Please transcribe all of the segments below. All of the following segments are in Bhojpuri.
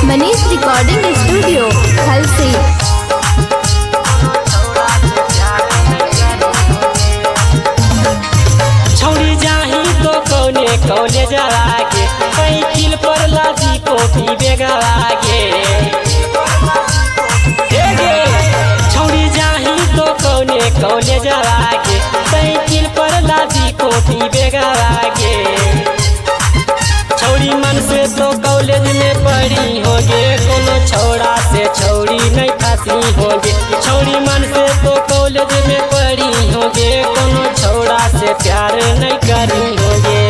Manish recording studio Halsi. छौड़ी जाही तो कौने कॉलेज आगे साइकिल पर लादी कॉपी बेग आगे। छौड़ी जाही तो कौने कॉलेज आगे साइकिल पर लादी कॉपी बेग आगे। छौड़ी मन से तो कॉलेज में पढ़ी होगे कोनो छौड़ा से छौड़ी नहीं फांसी होगे। छौड़ी मन से तो कॉलेज में पढ़ी होगे कोनो छौड़ा से प्यार नहीं करी होगे।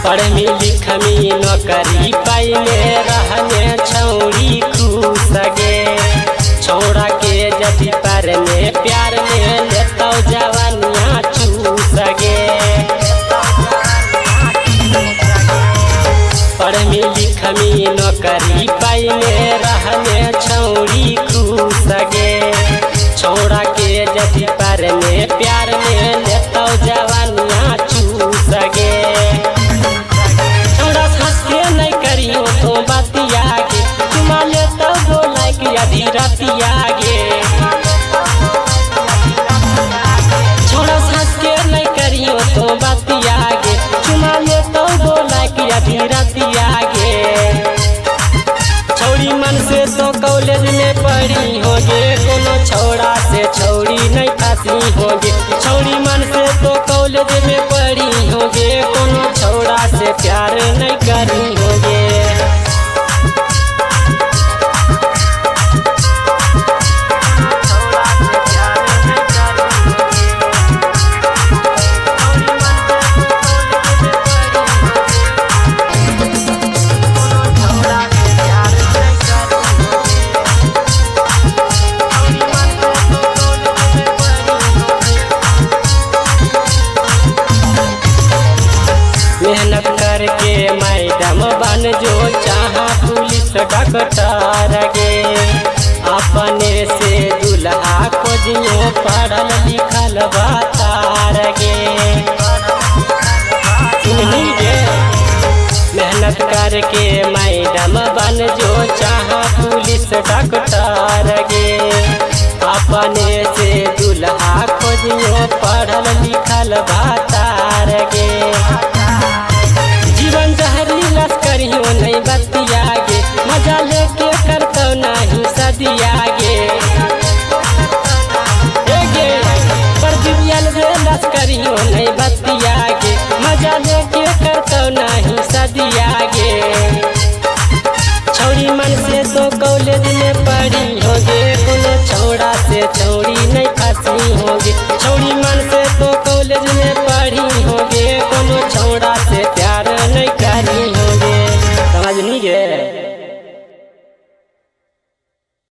पढ़मी लिखमी नौकरी पाइले रहने छौड़ी खुश गे। छौड़ा के जदि पर में प्यार में लेता जवानियाँ चूस गे। पढ़मी लिखमी नौकरी पाइले रहने छौड़ी खुश गे। छौड़ा के जदि पर में प्यार में लेता जवानियाँ चूस गे। तो बातिया गे चुमा लेता बोला कि आधी रातिया गे। छोड़ा सास के नहीं करियो तो बातिया गे चुमा लेता बोला कि आधी रातिया गे। छौड़ी मन से तो कॉलेज में पढ़ी होगे कोनो छौड़ा से छौड़ी नहीं फांसी होगे। छौड़ी मन से तो कॉलेज में पढ़ी होगे कोनो छौड़ा से प्यार नहीं करी होगे। मेहनत करके मैडम बन जो चाहा पुलिस डॉक्टर गे। अपने से दुल्हा खोजियो पढ़ल लिखल बातार गे। मेहनत करके मैडम बन जो चाहा पुलिस डॉक्टर गे। अपने से दुल्हा खोजियो पढ़ल लिखल बातार गे। जीवन जहरी लश्करियों नहीं बतिया गे मजा लेके करतो नहीं सदिया गे।